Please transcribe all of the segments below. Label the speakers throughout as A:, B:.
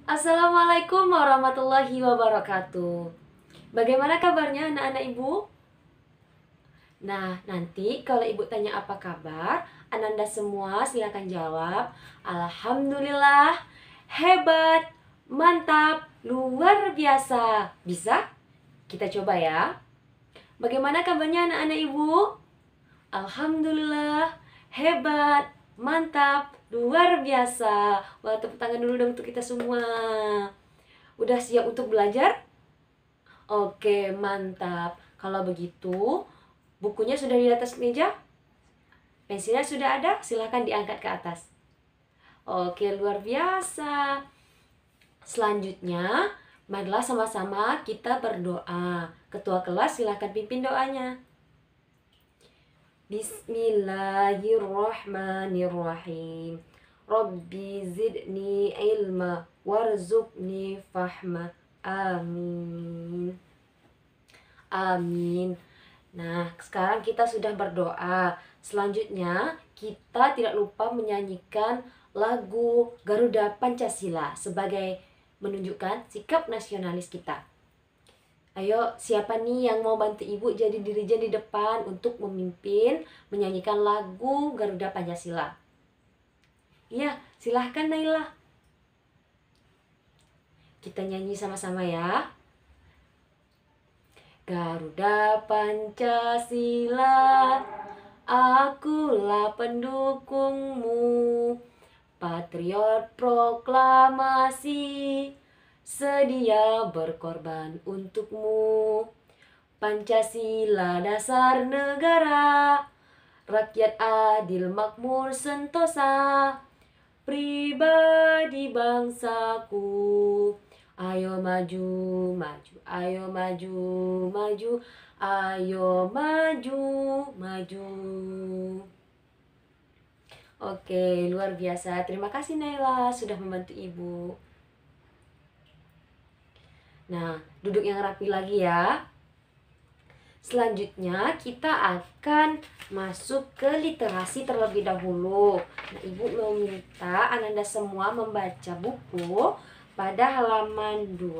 A: Assalamualaikum warahmatullahi wabarakatuh. Bagaimana kabarnya anak-anak ibu? Nah, nanti kalau ibu tanya apa kabar, Ananda semua silakan jawab. Alhamdulillah, hebat, mantap, luar biasa. Bisa? Kita coba ya. Bagaimana kabarnya anak-anak ibu? Alhamdulillah, hebat, mantap, luar biasa. Wah, tepuk tangan dulu dong untuk kita semua. Udah siap untuk belajar? Oke, mantap. Kalau begitu, bukunya sudah di atas meja? Pensilnya sudah ada? Silahkan diangkat ke atas. Oke, luar biasa. Selanjutnya, marilah sama-sama kita berdoa. Ketua kelas silahkan pimpin doanya. Bismillahirrahmanirrahim. Rabbi zidni ilma warzuqni fahma. Amin. Amin. Nah, sekarang kita sudah berdoa. Selanjutnya, kita tidak lupa menyanyikan lagu Garuda Pancasila sebagai menunjukkan sikap nasionalis kita. Ayo, siapa nih yang mau bantu ibu jadi dirijen di depan untuk memimpin menyanyikan lagu Garuda Pancasila? Iya, silahkan Naila. Kita nyanyi sama-sama ya. Garuda Pancasila, akulah pendukungmu. Patriot proklamasi, sedia berkorban untukmu. Pancasila dasar negara, rakyat adil makmur sentosa, pribadi bangsaku. Ayo maju, maju, ayo maju, maju, ayo maju, maju. Oke, luar biasa. Terima kasih Naila sudah membantu ibu. Nah, duduk yang rapi lagi ya. Selanjutnya kita akan masuk ke literasi terlebih dahulu. Nah, ibu meminta Ananda semua membaca buku pada halaman 2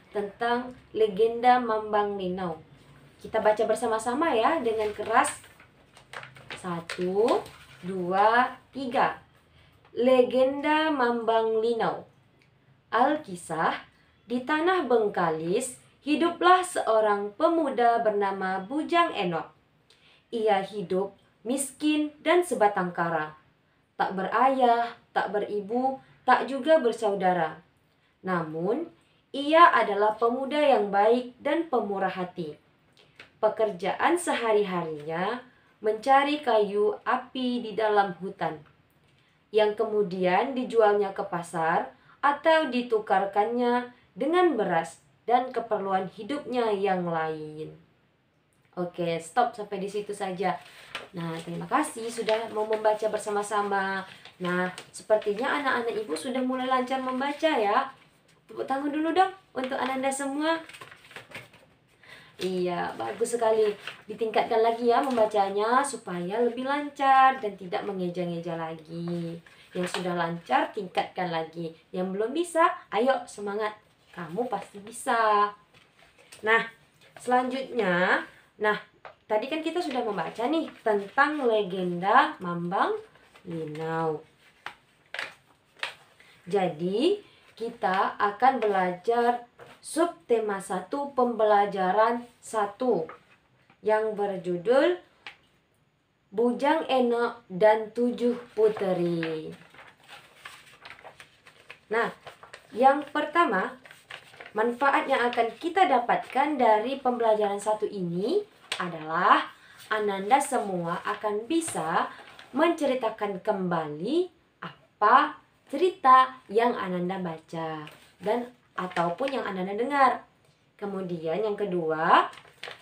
A: tentang legenda Mambang Linau. Kita baca bersama-sama ya dengan keras. 1, 2, 3. Legenda Mambang Linau. Alkisah, di tanah Bengkalis hiduplah seorang pemuda bernama Bujang Enok. Ia hidup miskin dan sebatang kara. Tak berayah, tak beribu, tak juga bersaudara. Namun, ia adalah pemuda yang baik dan pemurah hati. Pekerjaan sehari-harinya mencari kayu api di dalam hutan, yang kemudian dijualnya ke pasar atau ditukarkannya dengan beras dan keperluan hidupnya yang lain. Oke, stop sampai di situ saja. Nah, terima kasih sudah mau membaca bersama-sama. Nah, sepertinya anak-anak ibu sudah mulai lancar membaca ya. Tepuk tangan dulu dong untuk Ananda semua. Iya, bagus sekali. Ditingkatkan lagi ya membacanya supaya lebih lancar dan tidak mengeja-ngeja lagi. Yang sudah lancar, tingkatkan lagi. Yang belum bisa, ayo semangat. Kamu pasti bisa. Nah, selanjutnya, tadi kan kita sudah membaca nih tentang legenda Mambang Linau. Jadi, kita akan belajar subtema 1 pembelajaran 1 yang berjudul Bujang Enok dan 7 Puteri. Nah, yang pertama, manfaat yang akan kita dapatkan dari pembelajaran 1 ini adalah Ananda semua akan bisa menceritakan kembali apa cerita yang Ananda baca dan ataupun yang Ananda dengar. Kemudian yang kedua,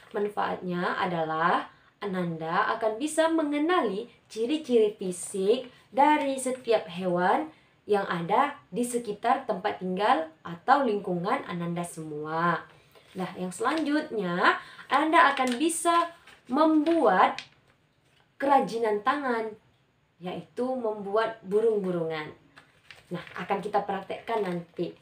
A: manfaatnya adalah Ananda akan bisa mengenali ciri-ciri fisik dari setiap hewan yang ada di sekitar tempat tinggal atau lingkungan Ananda semua. Nah, yang selanjutnya Ananda akan bisa membuat kerajinan tangan, yaitu membuat burung-burungan. Nah, akan kita praktekkan nanti.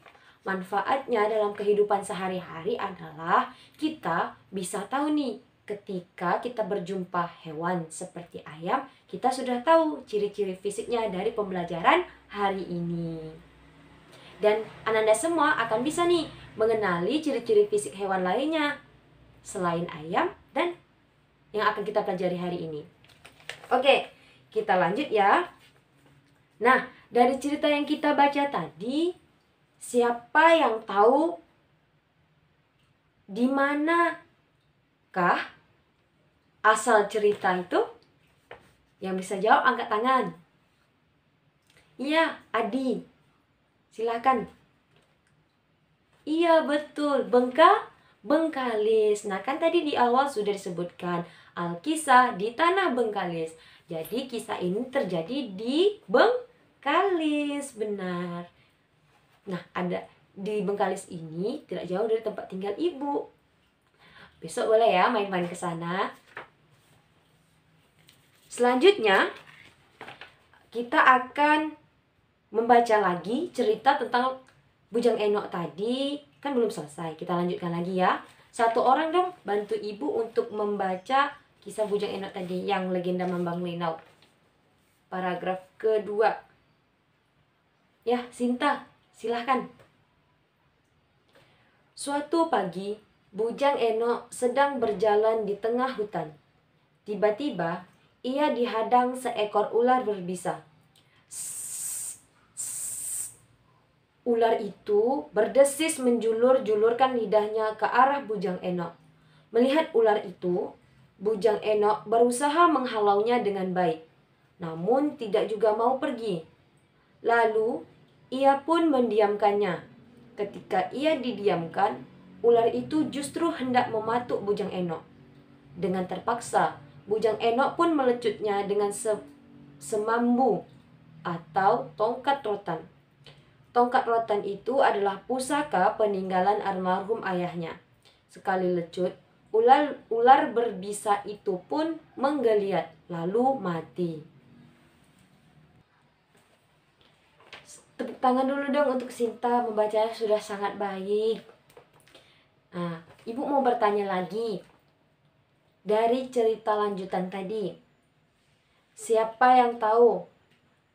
A: manfaatnya dalam kehidupan sehari-hari adalah kita bisa tahu nih, ketika kita berjumpa hewan seperti ayam, kita sudah tahu ciri-ciri fisiknya dari pembelajaran hari ini. Dan Ananda semua akan bisa nih mengenali ciri-ciri fisik hewan lainnya selain ayam dan yang akan kita pelajari hari ini. Oke, kita lanjut ya. Nah, dari cerita yang kita baca tadi, siapa yang tahu di manakah asal cerita itu? Yang bisa jawab angkat tangan. Iya, Adi. Silakan. Iya, betul. Bengkalis. Nah, kan tadi di awal sudah disebutkan Alkisah di tanah Bengkalis. Jadi kisah ini terjadi di Bengkalis, benar. Nah, ada di Bengkalis ini tidak jauh dari tempat tinggal ibu. Besok boleh ya main-main ke sana. Selanjutnya, kita akan membaca lagi cerita tentang Bujang Enok tadi. Kan belum selesai, kita lanjutkan lagi ya. Satu orang dong bantu ibu untuk membaca kisah Bujang Enok tadi yang legenda Mambang Linau. Paragraf kedua. Ya, Sinta, silahkan. Suatu pagi, Bujang Enok sedang berjalan di tengah hutan. Tiba-tiba, ia dihadang seekor ular berbisa. Ular itu berdesis menjulur-julurkan lidahnya ke arah Bujang Enok. Melihat ular itu, Bujang Enok berusaha menghalaunya dengan baik, namun tidak juga mau pergi. Lalu, ia pun mendiamkannya. Ketika ia didiamkan, ular itu justru hendak mematuk Bujang Enok. Dengan terpaksa, Bujang Enok pun melecutnya dengan semambu atau tongkat rotan. Tongkat rotan itu adalah pusaka peninggalan almarhum ayahnya. Sekali lecut, ular berbisa itu pun menggeliat, lalu mati. Tepuk tangan dulu dong untuk Sinta, membacanya sudah sangat baik. Nah, ibu mau bertanya lagi. Dari cerita lanjutan tadi, siapa yang tahu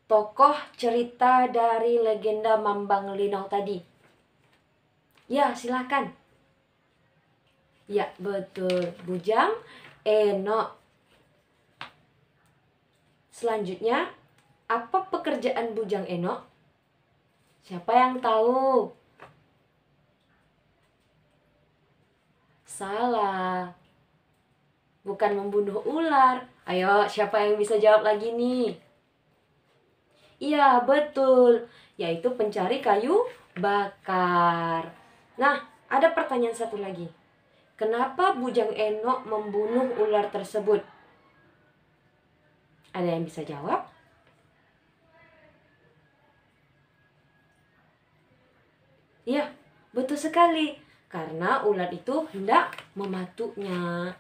A: tokoh cerita dari legenda Mambang Linau tadi? Ya, silakan. Ya, betul. Bujang Enok. Selanjutnya, apa pekerjaan Bujang Enok? Siapa yang tahu? Salah. Bukan membunuh ular. Ayo, siapa yang bisa jawab lagi nih? Iya, betul. Yaitu pencari kayu bakar. Nah, ada pertanyaan satu lagi. Kenapa Bujang Enok membunuh ular tersebut? Ada yang bisa jawab? Iya, betul sekali. Karena ular itu hendak mematuknya.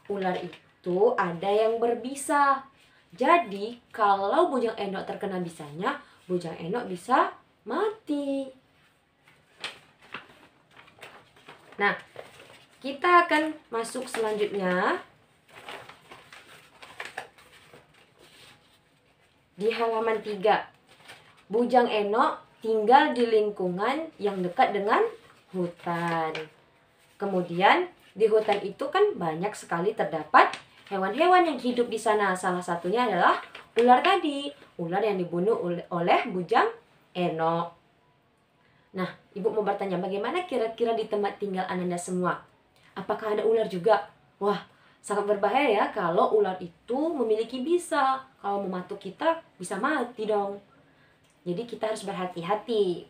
A: Ular itu ada yang berbisa. Jadi, kalau Bujang Enok terkena bisanya, Bujang Enok bisa mati. Nah, kita akan masuk selanjutnya. Di halaman 3. Bujang Enok tinggal di lingkungan yang dekat dengan hutan. Kemudian, di hutan itu kan banyak sekali terdapat hewan-hewan yang hidup di sana. Salah satunya adalah ular tadi. Ular yang dibunuh oleh Bujang Enok. Nah, ibu mau bertanya, bagaimana kira-kira di tempat tinggal Ananda semua? Apakah ada ular juga? Wah, sangat berbahaya ya kalau ular itu memiliki bisa. Kalau mematuk kita, bisa mati dong. Jadi kita harus berhati-hati.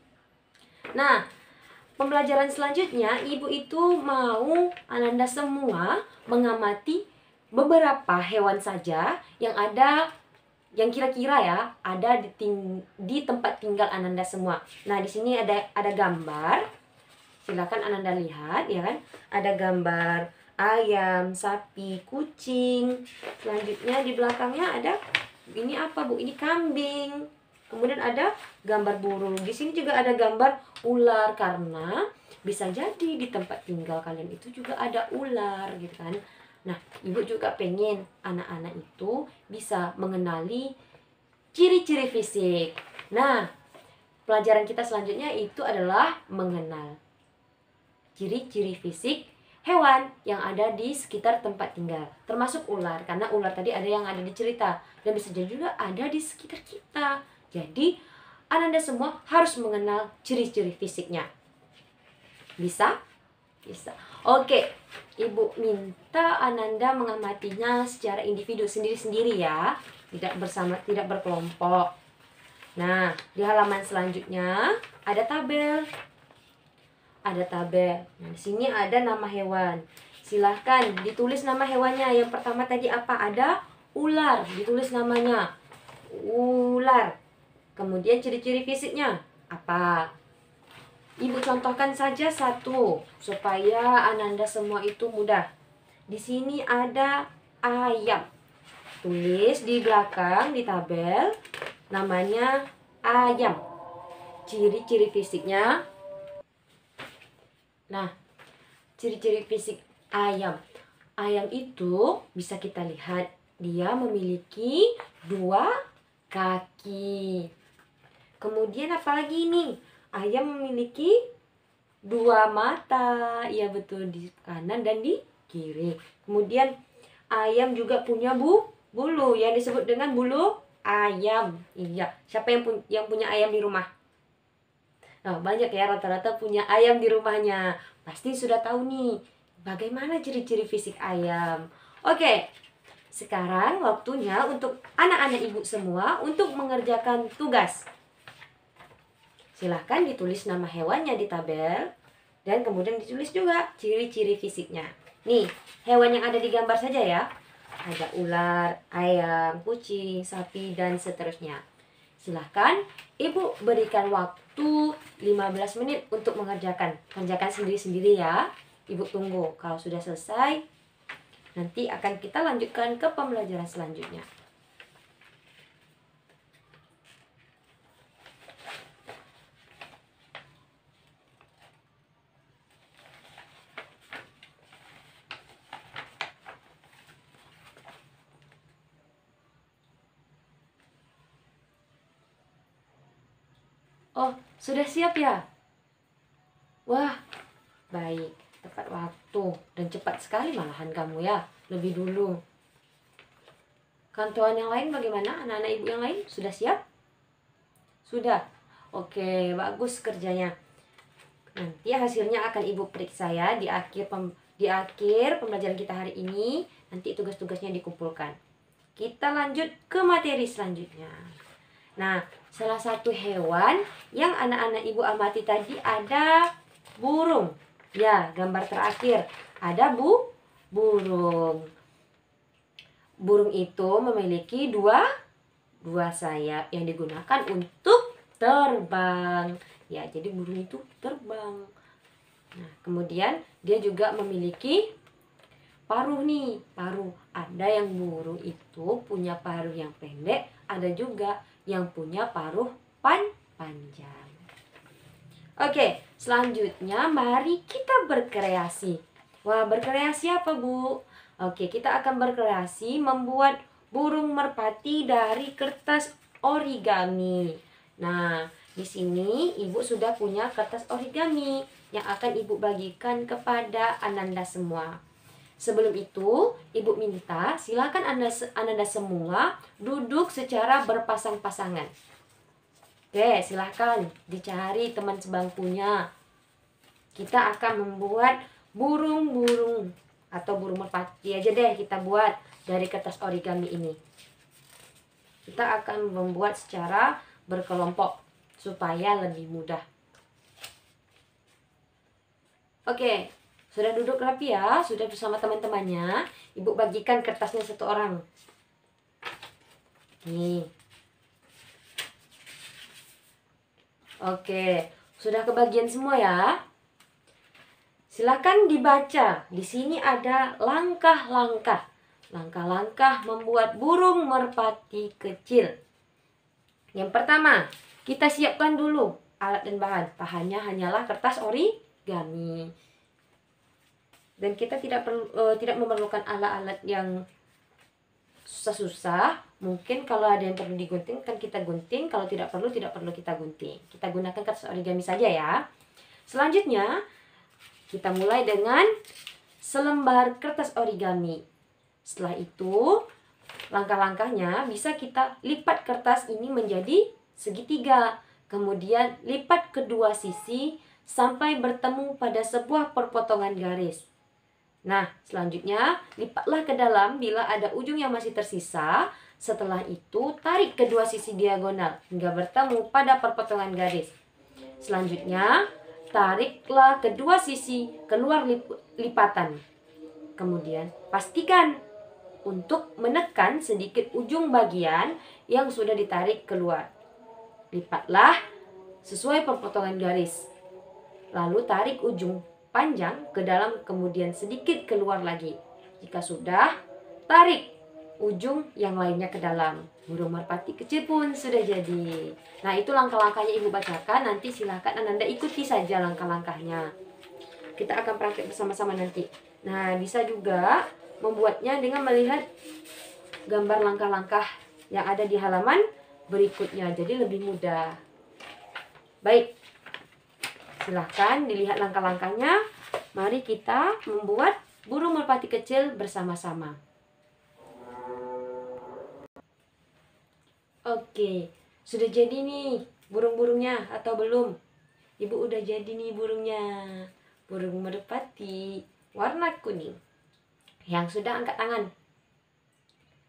A: Nah, pembelajaran selanjutnya, ibu itu mau Ananda semua mengamati beberapa hewan saja yang ada, yang kira-kira ya ada di tempat tinggal Ananda semua. Nah, di sini ada gambar. Silakan Ananda lihat ya kan. Ada gambar ayam, sapi, kucing. Selanjutnya di belakangnya ada ini apa Bu? Ini kambing. Kemudian ada gambar burung. Di sini juga ada gambar ular karena bisa jadi di tempat tinggal kalian itu juga ada ular gitu kan. Nah, ibu juga pengen anak-anak itu bisa mengenali ciri-ciri fisik. Nah, pelajaran kita selanjutnya itu adalah mengenal ciri-ciri fisik hewan yang ada di sekitar tempat tinggal, termasuk ular, karena ular tadi ada yang ada di cerita dan bisa jadi juga ada di sekitar kita. Jadi Ananda semua harus mengenal ciri-ciri fisiknya. Bisa? Bisa. Oke, ibu minta Ananda mengamatinya secara individu sendiri-sendiri ya, tidak berkelompok. Nah, di halaman selanjutnya ada tabel. Nah, di sini ada nama hewan. Silahkan ditulis nama hewannya. Yang pertama tadi apa? Ada ular. Ditulis namanya. Ular. Kemudian ciri-ciri fisiknya apa? Ibu contohkan saja satu supaya Ananda semua itu mudah. Di sini ada ayam. Tulis di belakang di tabel namanya ayam. Ciri-ciri fisiknya. Nah, ciri-ciri fisik ayam. Ayam itu bisa kita lihat dia memiliki 2 kaki. Kemudian apalagi ini? Ayam memiliki 2 mata. Iya betul, di kanan dan di kiri. Kemudian ayam juga punya bulu yang disebut dengan bulu ayam. Iya, siapa yang punya ayam di rumah? Nah, banyak ya, rata-rata punya ayam di rumahnya. Pasti sudah tahu nih bagaimana ciri-ciri fisik ayam. Oke, sekarang waktunya untuk anak-anak ibu semua untuk mengerjakan tugas. Silahkan ditulis nama hewannya di tabel dan kemudian ditulis juga ciri-ciri fisiknya. Nih, hewan yang ada di gambar saja ya. Ada ular, ayam, kucing, sapi, dan seterusnya. Silahkan ibu berikan waktu 15 menit untuk mengerjakan. Kerjakan sendiri-sendiri ya. Ibu tunggu. Kalau sudah selesai, nanti akan kita lanjutkan ke pembelajaran selanjutnya. Oh, sudah siap ya? Wah, baik. Tepat waktu dan cepat sekali malahan kamu ya. Lebih dulu. Kantoran yang lain bagaimana? Anak-anak ibu yang lain sudah siap? Sudah. Oke, bagus kerjanya. Nanti hasilnya akan ibu periksa ya di akhir pembelajaran kita hari ini. Nanti tugas-tugasnya dikumpulkan. Kita lanjut ke materi selanjutnya. Nah, salah satu hewan yang anak-anak ibu amati tadi ada burung. Ya, gambar terakhir ada burung. Burung itu memiliki dua sayap yang digunakan untuk terbang. Ya, jadi burung itu terbang. Nah, kemudian dia juga memiliki paruh nih. Paruh. Ada yang burung itu punya paruh yang pendek, ada juga yang punya paruh panjang. Oke, selanjutnya mari kita berkreasi. Wah, berkreasi apa, Bu? Oke, kita akan berkreasi membuat burung merpati dari kertas origami. Nah, di sini Ibu sudah punya kertas origami yang akan Ibu bagikan kepada Ananda semua. Sebelum itu, Ibu minta silakan Ananda semua duduk secara berpasang-pasangan. Oke, silakan dicari teman sebangkunya. Kita akan membuat burung-burung atau burung merpati aja deh kita buat dari kertas origami ini. Kita akan membuat secara berkelompok supaya lebih mudah. Oke, sudah duduk rapi ya, sudah bersama teman-temannya. Ibu bagikan kertasnya satu orang. Nih. Oke, sudah kebagian semua ya. Silakan dibaca. Di sini ada langkah-langkah. Langkah-langkah membuat burung merpati kecil. Yang pertama, kita siapkan dulu alat dan bahan. Bahannya hanyalah kertas origami. Dan kita tidak memerlukan alat-alat yang susah-susah. Mungkin kalau ada yang perlu digunting kan kita gunting, kalau tidak perlu kita gunting. Kita gunakan kertas origami saja ya. Selanjutnya, kita mulai dengan selembar kertas origami. Setelah itu, langkah-langkahnya bisa kita lipat kertas ini menjadi segitiga. Kemudian lipat kedua sisi sampai bertemu pada sebuah perpotongan garis. Nah, selanjutnya lipatlah ke dalam bila ada ujung yang masih tersisa. Setelah itu, tarik kedua sisi diagonal hingga bertemu pada perpotongan garis. Selanjutnya, tariklah kedua sisi keluar lipatan. Kemudian, pastikan untuk menekan sedikit ujung bagian yang sudah ditarik keluar. Lipatlah sesuai perpotongan garis. Lalu tarik ujung panjang ke dalam, kemudian sedikit keluar lagi. Jika sudah, tarik ujung yang lainnya ke dalam. Burung merpati kecil pun sudah jadi. Nah, itu langkah-langkahnya Ibu bacakan. Nanti silahkan Ananda ikuti saja langkah-langkahnya. Kita akan praktek bersama-sama nanti. Nah, bisa juga membuatnya dengan melihat gambar langkah-langkah yang ada di halaman berikutnya. Jadi lebih mudah. Baik. Silahkan dilihat langkah-langkahnya. Mari kita membuat burung merpati kecil bersama-sama. Oke, sudah jadi nih burung-burungnya atau belum? Ibu udah jadi nih burungnya. Burung merpati warna kuning. Yang sudah angkat tangan.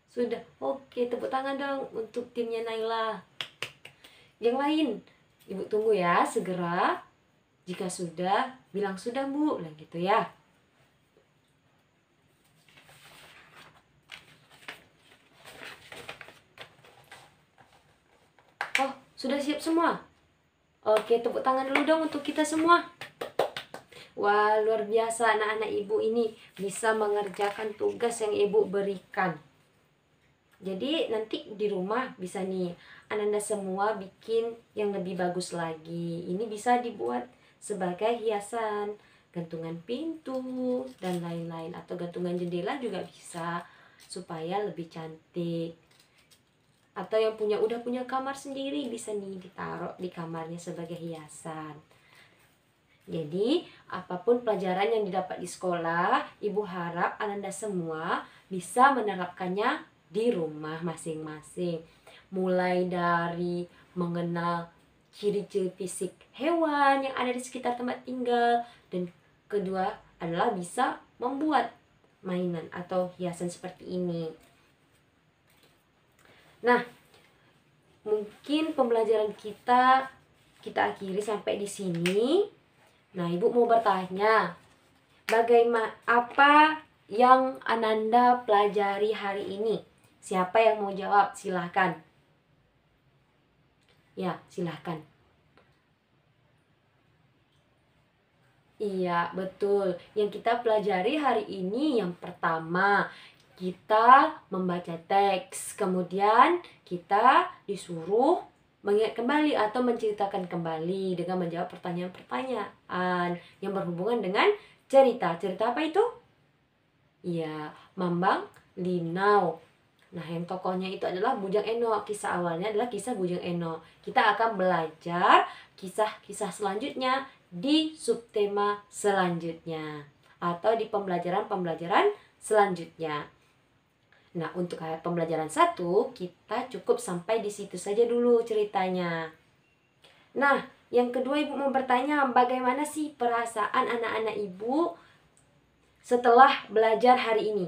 A: Sudah, oke, tepuk tangan dong untuk timnya Naila. Yang lain, Ibu tunggu ya, segera. Jika sudah, bilang sudah Bu, bilang gitu ya. Oh, sudah siap semua? Oke, tepuk tangan dulu dong untuk kita semua. Wah, luar biasa anak-anak Ibu ini bisa mengerjakan tugas yang Ibu berikan. Jadi nanti di rumah bisa nih Ananda semua bikin yang lebih bagus lagi. Ini bisa dibuat sebagai hiasan, gantungan pintu, dan lain-lain. Atau gantungan jendela juga bisa, supaya lebih cantik. Atau yang udah punya kamar sendiri, bisa nih ditaruh di kamarnya sebagai hiasan. Jadi, apapun pelajaran yang didapat di sekolah, Ibu harap Ananda semua bisa menerapkannya di rumah masing-masing. Mulai dari mengenal ciri-ciri fisik hewan yang ada di sekitar tempat tinggal, dan kedua adalah bisa membuat mainan atau hiasan seperti ini. Nah, mungkin pembelajaran kita akhiri sampai di sini. Nah, Ibu mau bertanya, bagaimana apa yang Ananda pelajari hari ini? Siapa yang mau jawab? Silahkan. Ya, silahkan. Iya, betul. Yang kita pelajari hari ini yang pertama, kita membaca teks. Kemudian kita disuruh mengingat kembali atau menceritakan kembali dengan menjawab pertanyaan-pertanyaan yang berhubungan dengan cerita. Cerita apa itu? Iya, Mambang Linau. Nah, yang tokohnya itu adalah Bujang Eno. Kisah awalnya adalah kisah Bujang Eno. Kita akan belajar kisah-kisah selanjutnya di subtema selanjutnya atau di pembelajaran-pembelajaran selanjutnya. Nah, untuk pembelajaran 1 kita cukup sampai di situ saja dulu ceritanya. Nah, yang kedua Ibu mau bertanya, bagaimana sih perasaan anak-anak Ibu setelah belajar hari ini?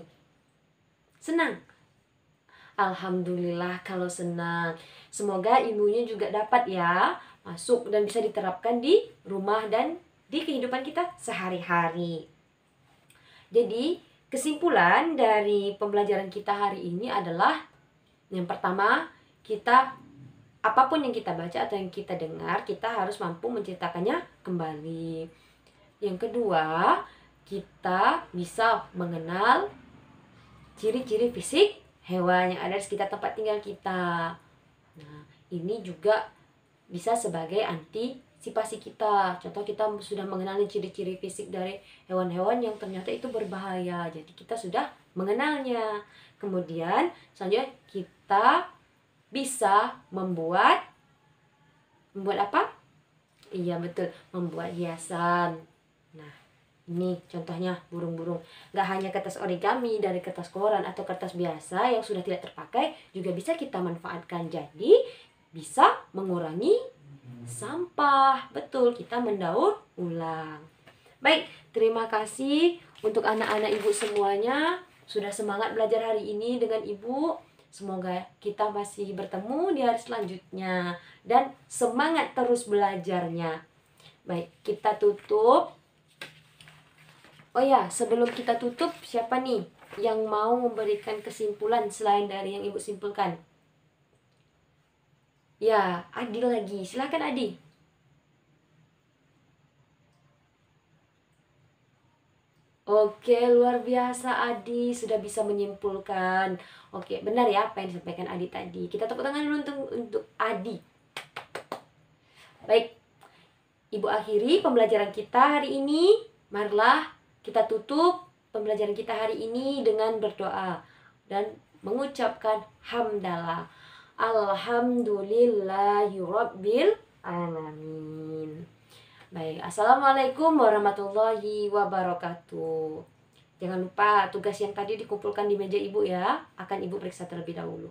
A: Senang? Alhamdulillah kalau senang. Semoga ilmunya juga dapat ya masuk dan bisa diterapkan di rumah dan di kehidupan kita sehari-hari. Jadi kesimpulan dari pembelajaran kita hari ini adalah yang pertama, apapun yang kita baca atau yang kita dengar, kita harus mampu menceritakannya kembali. Yang kedua, kita bisa mengenal ciri-ciri fisik hewan yang ada di sekitar tempat tinggal kita. Nah, ini juga bisa sebagai antisipasi kita. Contoh, kita sudah mengenali ciri-ciri fisik dari hewan-hewan yang ternyata itu berbahaya, jadi kita sudah mengenalnya. Kemudian selanjutnya kita bisa membuat apa? Iya betul, membuat hiasan. Nah, ini contohnya burung-burung. Gak hanya kertas origami dari kertas koran atau kertas biasa yang sudah tidak terpakai, juga bisa kita manfaatkan. Jadi bisa mengurangi sampah. Betul, kita mendaur ulang. Baik, terima kasih untuk anak-anak ibu semuanya. Sudah semangat belajar hari ini dengan ibu. Semoga kita masih bertemu di hari selanjutnya. Dan semangat terus belajarnya. Baik, kita tutup. Oh ya, sebelum kita tutup, siapa nih yang mau memberikan kesimpulan selain dari yang ibu simpulkan? Ya, Adi lagi. Silakan Adi. Oke, luar biasa Adi, sudah bisa menyimpulkan. Oke, benar ya apa yang disampaikan Adi tadi. Kita tepuk tangan dulu untuk Adi. Baik, ibu akhiri pembelajaran kita hari ini. Marilah kita tutup pembelajaran kita hari ini dengan berdoa dan mengucapkan hamdalah. Alhamdulillahirabbil alamin. Baik, assalamualaikum warahmatullahi wabarakatuh. Jangan lupa tugas yang tadi dikumpulkan di meja ibu ya, akan ibu periksa terlebih dahulu.